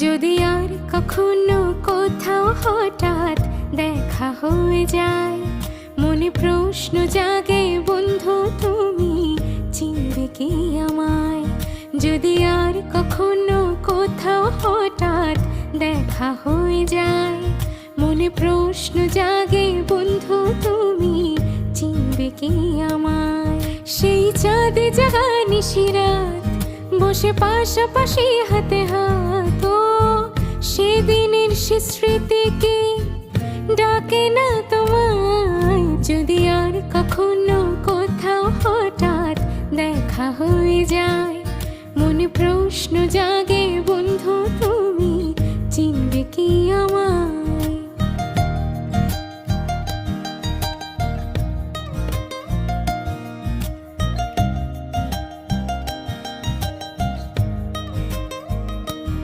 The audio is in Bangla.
যদি আর কখনো কোথাও হঠাৎ দেখা হয়ে যায়, মনে প্রশ্ন জাগে বন্ধু তুমি চিনবে কি আমায়? যদি আর কখনো কোথাও হঠাৎ দেখা হয়ে যায়, মনে প্রশ্ন জাগে বন্ধু তুমি চিনবে কি আমায়? সেই চাঁদে জাগা নিশিরাত বসে পাশাপাশি হাতে হাত, ও সেদিনের সে স্মৃতি কি ডাকে না তোমায়? যদি আর কখনো কোথাও হঠাৎ দেখা হয়ে যায়, মনে প্রশ্ন জাগে বন্ধু